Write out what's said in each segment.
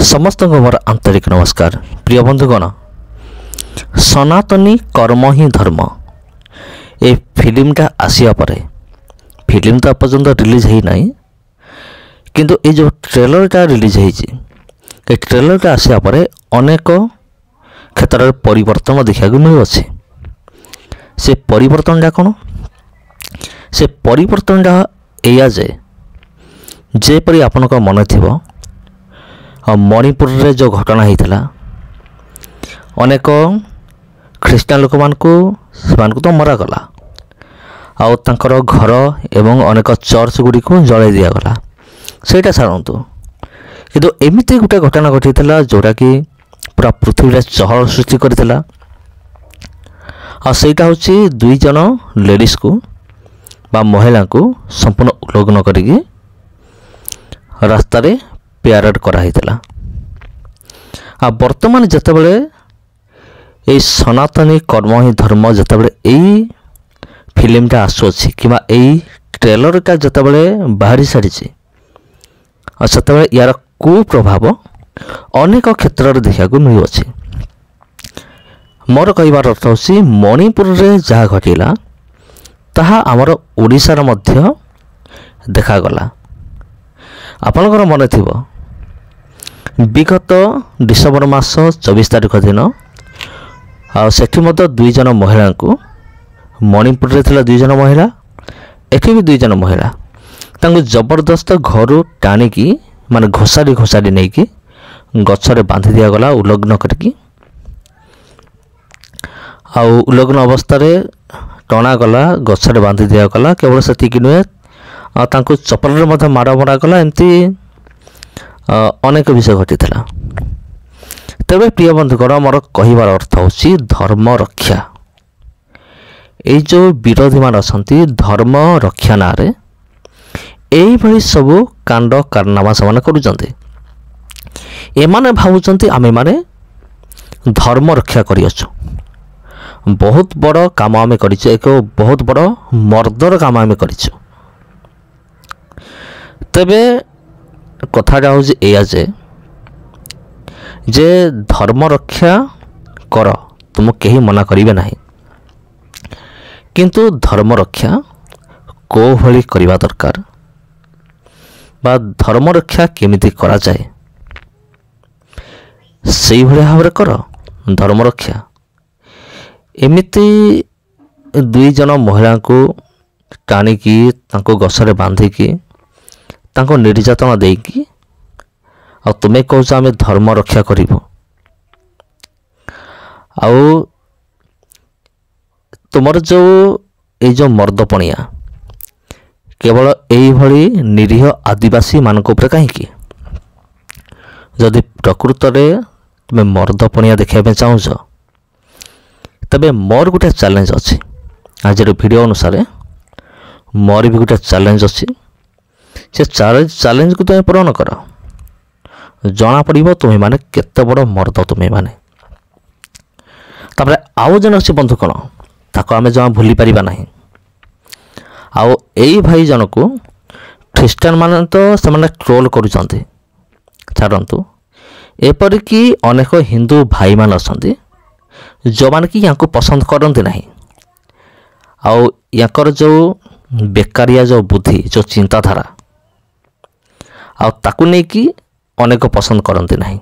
समस्त मोर आंतरिक नमस्कार। प्रिय बंधुगण, सनातनी कर्म ही धर्म ए फिल्मटा आसिया परे फिल्म तो पर्यंत रिलीज है ना, किंतु ये जो ट्रेलरटा रिलीज है ट्रेलरटा आसिया परे अनेक क्षेत्र में परिवर्तन देखा मिलुअ। से परिवर्तनटा कौन? से परिवर्तनटा एया जेपरी आपण मन थी मणिपुर रे जो घटना होता अनेक ख्रीष्टान लोक मानू तो मरागला आउ तांकर घर एवं अनेक चर्च गुड़ी को जलाई दिगला सेटा छाड़ू। किंतु एमती गोटे घटना घटी जोटा कि पूरा पृथ्वी चहल सृष्टि करथिला। सेटा हूँ दुई जन लेडीज को बा महिला को संपूर्ण उल्लंघन करिकी रास्ता रे प्यारेड कराइला। वर्तमान जितेबले ये सनातनी कर्म ही धर्म जितेबले यही फिल्मटा आसुच्छी कि ट्रेलरटा जितेबले बाहरी सारी से यार कुप्रभाव अनेक क्षेत्र में देखा मिलुअ। मोर कहबार अर्थ हूँ मणिपुर रे जहाँ घटला ताहा आमर ओडिशार मध्य देखागला। आपणकर मन थी विगत डिसेम्बर मास 24 तारिख दिन सेठी मध्य दुई जन महिला को मणिपुर रे थिला दुई जन महिला एठी भी दुई जन महिला तांको जबरदस्त घर टाणिकी माने घोषाड़ी घोषाड़ी नहीं कि गछरे बांधि दिया गला उल्लंघन करके उल्लंघन अवस्था रे टणा गला गछरे बांधि दिया गला। केवल सेतिक नुहे तांको चपल रे मध्य माड़ मरा गला। एमती अनेक विषय घटी था। तेरे प्रिय बंधुगण, मोर कहबार अर्थ हूँ धर्म रक्षा। ये जो विरोधी मान अच्छा धर्म रक्षा ना रे यही सब कांड कारनामा से करुँच। एमाने भावुंट आमे माने धर्म रक्षा करियछु। बहुत बड़ काम आमे करिछु, एक बहुत बड़ मर्दर काम आमे करिछु। तेबे कथाटा हूँ एया जे धर्म रक्षा कर तुम कहीं मना करिवे नहीं, किंतु धर्म रक्षा को भली करिवा दरकार बा धर्म रक्षा केमिति करा जाए सेही भली भाव कर धर्म रक्षा। एमिति दुई जन महिला को टाणिकी तांको गसरे बांधिकी तांको निर्यातना देकी आ तुम्हें कौच आम धर्म रक्षा करिबो। आउ तुमर जो ये जो मर्दपणिया केवल यही भली निरीह आदिवासी मानक ऊपर कहीं जदि प्रकृत में तुम्हें मर्दपणिया देखा चाहूच तबे मोर गोटे चैलेंज अच्छी। आज वीडियो अनुसार मोर भी गोटे चैलेंज अच्छी। से चैलेंज को तुम्हें पूरण कर जना पड़ो तुम्हें माने केते बड़ मर्द तुम्हें माने। तापर आउ जन अच्छे बंधुकण ताको आमे जमा भूली पारिबा नहीं। आउ एई भाई जन को ख्रीस्टान माने तो से ट्रोल करुचंती छाड़ंतु। एपरिकी अनेक हिंदू भाई मान अच्छे जो मैंने कि यहाँ पसंद करते नहीं। आउ याकर जो बेकारिया जो बुद्धि जो चिंताधारा आ ताकू नहीं कि अनेक पसंद करते नहीं।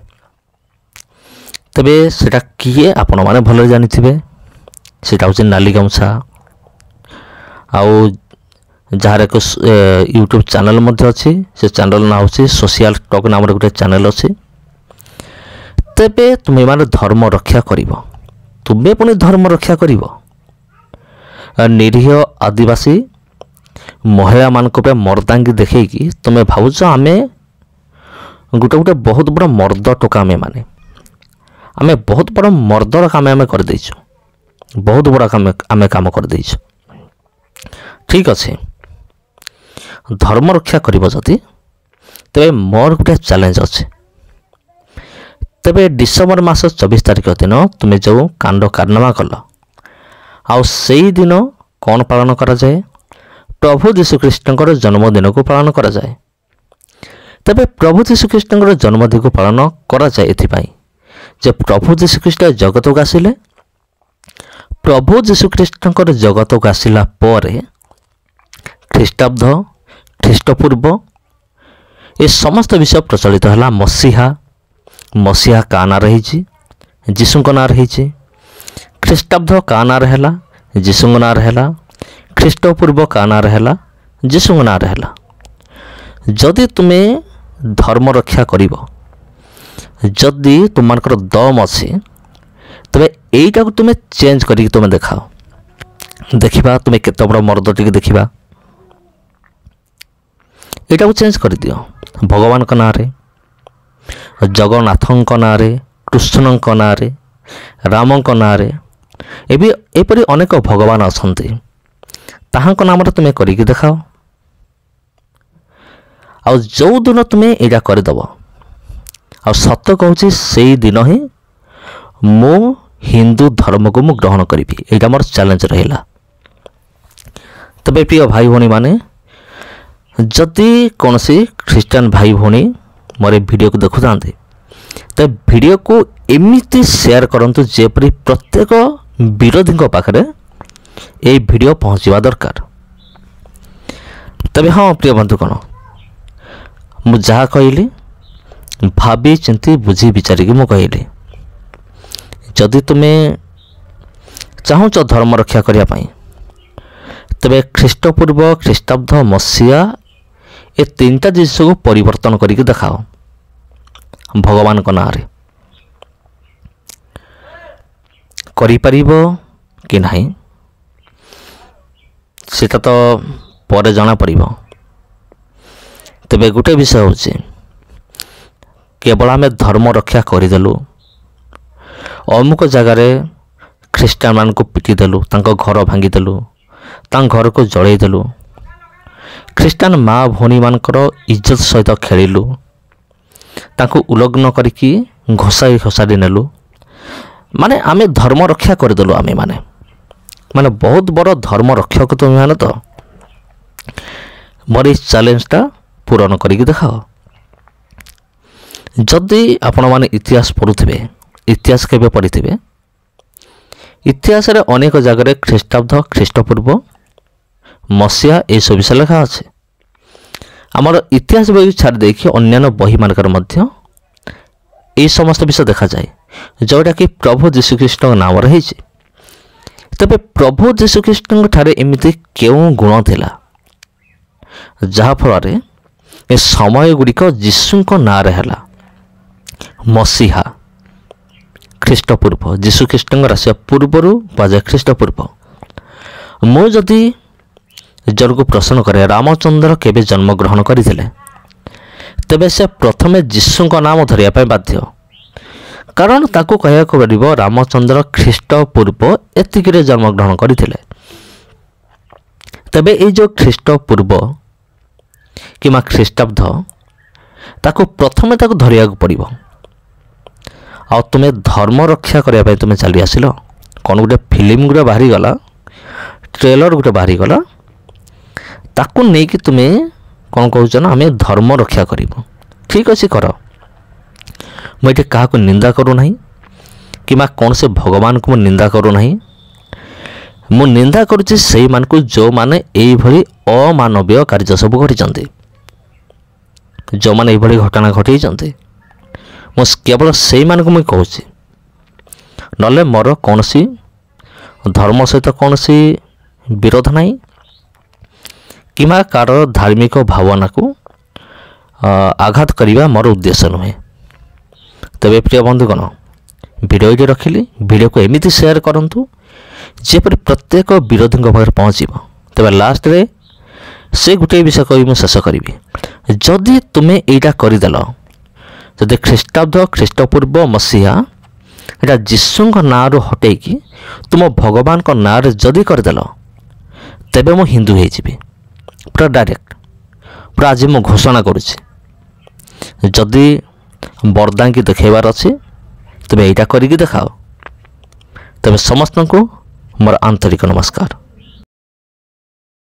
तबे सेटा किए आपण माने भले जानी थे सेटा हूँ नाली गामछा आउ जार एक यूट्यूब चैनल मध्य अच्छी। से चैनल ना हूँ सोशल टॉक नाम गोटे चैनल अच्छी। तेबे तुम्हें माने धर्म रक्षा करिवो, तुम्हें पुणी धर्म रक्षा करिवो। निरीह आदिवासी महिला मानक पे मर्दांगी देखी तुम्हें भावुच आमे गोटे गोटे बहुत बड़ मर्द टोका आमे बहुत बड़ मर्दर काम आमे कर देइछु, बहुत बड़ा आमे काम कर देइछु। ठीक अच्छे धर्म रक्षा करिवो जदि तेबे मोर गोटे चैलेंज अच्छे। तेबे डिसेम्बर मास 24 तारिख दिन तुम्हें जो कांड कारनामा कल आउ से दिन कौन पालन करा जाए? प्रभु यीशु ख्रीष्टकर जन्मदिन को पालन करा जाए। ତେବେ ପ୍ରଭୁ ଯୀଶୁଖ୍ରୀଷ୍ଟଙ୍କର ଜନ୍ମଦିନକୁ ପାଳନ କରାଯାଏ ଏଥିପାଇଁ ଯେ ପ୍ରଭୁ ଯୀଶୁଖ୍ରୀଷ୍ଟ ଜଗତକୁ ଆସିଲେ। ପ୍ରଭୁ ଯୀଶୁଖ୍ରୀଷ୍ଟଙ୍କର ଜଗତକୁ ଆସିଲା ପରେ ଖ୍ରୀଷ୍ଟାବ୍ଦ ଖ୍ରୀଷ୍ଟପୂର୍ବ ଏ ସମସ୍ତ ବିଷୟ ପ୍ରଚଳିତ ହେଲା। ମସିହା କାହା ନାଁରେ ହେଇଛି? ଯୀଶୁଙ୍କ ନାଁରେ ହେଇଛି। ଖ୍ରୀଷ୍ଟାବ୍ଦ କାହା ନାଁରେ ହେଲା? ଯୀଶୁଙ୍କ ନାଁରେ ହେଲା। ଖ୍ରୀଷ୍ଟପୂର୍ବ କାହା ନାଁରେ ହେଲା? ଯୀଶୁଙ୍କ ନାଁରେ ହେଲା। ଯଦି ତୁମେ ଧର୍ମ ରକ୍ଷା କରିବ, ଯଦି ତୁମମାନଙ୍କର ଦମ ଅଛି, ତେବେ ଏଇଟାକୁ ତୁମେ ଚେଞ୍ଜ କରିକି ତୁମେ ଦେଖାଅ। ଦେଖିବା ତୁମେ କେତେ ବଡ଼ ମର୍ଦ ଟିକେ ଦେଖିବା। ଏଇଟାକୁ ଚେଞ୍ଜ କରିଦିଅ। ଭଗବାନଙ୍କ ନାଁରେ, ଜଗନ୍ନାଥଙ୍କ ନାଁରେ, କୃଷ୍ଣଙ୍କ ନାଁରେ, ରାମଙ୍କ ନାଁରେ, ଏପରି ଅନେକ ଭଗବାନ ଅଛନ୍ତି। ତାହାଙ୍କ ନାମରେ ତୁମେ କରିକି ଦେଖାଅ। ଆଉ ଯେଉଁଦିନ ତୁମେ ଏଇଟା କରିଦେବ, ଆଉ ସତ କହୁଛି ସେଇ ଦିନ ହିଁ ମୁଁ ହିନ୍ଦୁ ଧର୍ମକୁ ମୁଁ ଗ୍ରହଣ କରିବି। ଏଇଟା ମୋର ଚ୍ୟାଲେଞ୍ଜ ରହିଲା। ତେବେ ପ୍ରିୟ ଭାଇ ଭଉଣୀମାନେ, ଯଦି କୌଣସି ଖ୍ରୀଷ୍ଟିଆନ ଭାଇ ଭଉଣୀ ମୋର ଏ ଭିଡ଼ିଓକୁ ଦେଖୁଥାନ୍ତି, ତେବେ ଭିଡ଼ିଓକୁ ଏମିତି ସେୟାର କରନ୍ତୁ ଯେପରି ପ୍ରତ୍ୟେକ ବିରୋଧୀଙ୍କ ପାଖରେ এই ভিডিও পৌঁছিবা দরকার। তবে হ্যাঁ প্রিয় বন্ধুগণ, ମୁଁ ଯାହା କହିଲି ଭାବି ଚିନ୍ତି ବୁଝି ବିଚାରିକି ମୁଁ କହିଲି। ଯଦି ତୁମେ ଚାହୁଁଛ ଧର୍ମ ରକ୍ଷା କରିବା ପାଇଁ, ତେବେ ଖ୍ରୀଷ୍ଟପୂର୍ବ ଖ୍ରୀଷ୍ଟାବ୍ଦ ମସିହା ଏ ତିନିଟା ଜିନିଷକୁ ପରିବର୍ତ୍ତନ କରିକି ଦେଖାଅ ଭଗବାନଙ୍କ ନାଁରେ। କରିପାରିବ କି ନାହିଁ ସେଟା ତ ପରେ ଜଣାପଡ଼ିବ। ତେବେ ଗୋଟେ ବିଷୟ ହେଉଛି, କେବଳ ଆମେ ଧର୍ମ ରକ୍ଷା କରିଦେଲୁ, ଅମୁକ ଜାଗାରେ ଖ୍ରୀଷ୍ଟିଆନମାନଙ୍କୁ ପିଟିଦେଲୁ, ତାଙ୍କ ଘର ଭାଙ୍ଗିଦେଲୁ, ତାଙ୍କ ଘରକୁ ଜଳେଇଦେଲୁ, ଖ୍ରୀଷ୍ଟିଆନ ମା ଭଉଣୀମାନଙ୍କର ଇଜ୍ଜତ ସହିତ ଖେଳିଲୁ, ତାଙ୍କୁ ଉଲଗ୍ନ କରିକି ଘୋଷାଡ଼ି ନେଲୁ, ମାନେ ଆମେ ଧର୍ମ ରକ୍ଷା କରିଦେଲୁ। ମାନେ ବହୁତ ବଡ଼ ଧର୍ମ ରକ୍ଷକ ତୁମେମାନେ ତ। ମୋର ଏଇ ଚ୍ୟାଲେଞ୍ଜଟା ପୂରଣ କରିକି ଦେଖାଅ। ଯଦି ଆପଣମାନେ ଇତିହାସ ପଢ଼ୁଥିବେ, ଇତିହାସ କେବେ ପଢ଼ିଥିବେ, ଇତିହାସରେ ଅନେକ ଜାଗାରେ ଖ୍ରୀଷ୍ଟାବ୍ଦ ଖ୍ରୀଷ୍ଟପୂର୍ବ ମସିହା ଏସବୁ ବିଷୟ ଲେଖା ଅଛି। ଆମର ଇତିହାସ ବହି ଛାଡ଼ି ଦେଇକି ଅନ୍ୟାନ୍ୟ ବହିମାନଙ୍କରେ ମଧ୍ୟ এই সমস্ত বিষয় দেখা যায়, ଯେଉଁଟାକି ପ୍ରଭୁ ଯୀଶୁଖ୍ରୀଷ୍ଟଙ୍କ ନାମରେ ହେଇଛି। ତେବେ ପ୍ରଭୁ ଯୀଶୁଖ୍ରୀଷ୍ଟଙ୍କ ଠାରେ ଏମିତି କେଉଁ ଗୁଣ ଥିଲା ଯାହାଫଳରେ ଏ ସମୟ ଗୁଡ଼ିକ ଯୀଶୁଙ୍କ ନାଁରେ ହେଲା? ମସିହା ଖ୍ରୀଷ୍ଟପୂର୍ବ, ଯୀଶୁଖ୍ରୀଷ୍ଟଙ୍କ ଆସିବା ପୂର୍ବରୁ କୁହାଯାଏ ଖ୍ରୀଷ୍ଟପୂର୍ବ। ମୁଁ ଯଦି ଜଣକୁ ପ୍ରଶ୍ନ କରେ ରାମଚନ୍ଦ୍ର କେବେ ଜନ୍ମଗ୍ରହଣ କରିଥିଲେ, ତେବେ ସେ ପ୍ରଥମେ ଯୀଶୁଙ୍କ ନାମ ଧରିବା ପାଇଁ ବାଧ୍ୟ, କାରଣ ତାକୁ କହିବାକୁ ପଡ଼ିବ ରାମଚନ୍ଦ୍ର ଖ୍ରୀଷ୍ଟପୂର୍ବ ଏତିକିରେ ଜନ୍ମଗ୍ରହଣ କରିଥିଲେ। ତେବେ ଏଇ ଯେଉଁ ଖ୍ରୀଷ୍ଟପୂର୍ବ କିମ୍ବା ଖ୍ରୀଷ୍ଟାବ୍ଦ, ତାକୁ ପ୍ରଥମେ ତାକୁ ଧରିବାକୁ ପଡ଼ିବ। ଆଉ ତୁମେ ଧର୍ମ ରକ୍ଷା କରିବା ପାଇଁ ତୁମେ ଚାଲି ଆସିଲ। କ'ଣ ଗୋଟେ ଫିଲ୍ମ ଗୋଟେ ବାହାରିଗଲା, ଟ୍ରେଲର ଗୋଟେ ବାହାରିଗଲା, ତାକୁ ନେଇକି ତୁମେ କ'ଣ କହୁଛ ନା ଆମେ ଧର୍ମ ରକ୍ଷା କରିବୁ। ଠିକ୍ ଅଛି, କର। ମୁଁ ଏଠି କାହାକୁ ନିନ୍ଦା କରୁନାହିଁ କିମ୍ବା କୌଣସି ଭଗବାନଙ୍କୁ ମୁଁ ନିନ୍ଦା କରୁନାହିଁ। ମୁଁ ନିନ୍ଦା କରୁଛି ସେଇମାନଙ୍କୁ ଯେଉଁମାନେ ଏଇଭଳି ଅମାନବୀୟ କାର୍ଯ୍ୟ ସବୁ ଘଟିଛନ୍ତି, ଯେଉଁମାନେ ଏଇଭଳି ଘଟଣା ଘଟାଇଛନ୍ତି। ମୁଁ କେବଳ ସେଇମାନଙ୍କୁ ମୁଁ କହୁଛି, ନହେଲେ ମୋର କୌଣସି ଧର୍ମ ସହିତ କୌଣସି ବିରୋଧ ନାହିଁ କିମ୍ବା କାହାର ଧାର୍ମିକ ଭାବନାକୁ ଆଘାତ କରିବା ମୋର ଉଦ୍ଦେଶ୍ୟ ନୁହେଁ। ତେବେ ପ୍ରିୟ ବନ୍ଧୁଗଣ, ଭିଡ଼ିଓଟି ରଖିଲି, ଭିଡ଼ିଓକୁ ଏମିତି ସେୟାର କରନ୍ତୁ ଯେପରି ପ୍ରତ୍ୟେକ ବିରୋଧୀଙ୍କ ପାଖରେ ପହଞ୍ଚିବ। ତେବେ ଲାଷ୍ଟରେ ସେ ଗୋଟିଏ ବିଷୟ କହି ମୁଁ ଶେଷ କରିବି। ଯଦି ତୁମେ ଏଇଟା କରିଦେଲ, ଯଦି ଖ୍ରୀଷ୍ଟାବ୍ଦ ଖ୍ରୀଷ୍ଟପୂର୍ବ ମସିହା ଏଇଟା ଯୀଶୁଙ୍କ ନାଁରୁ ହଟେଇକି ତୁମ ଭଗବାନଙ୍କ ନାଁରେ ଯଦି କରିଦେଲ, ତେବେ ମୁଁ ହିନ୍ଦୁ ହେଇଯିବି ପୁରା ଡାଇରେକ୍ଟ। ପୁରା ଆଜି ମୁଁ ଘୋଷଣା କରୁଛି, ଯଦି ବରଦାଙ୍କି ଦେଖାଇବାର ଅଛି ତେବେ ଏଇଟା କରିକି ଦେଖାଅ। ତେବେ ସମସ୍ତଙ୍କୁ ମୋର ଆନ୍ତରିକ ନମସ୍କାର।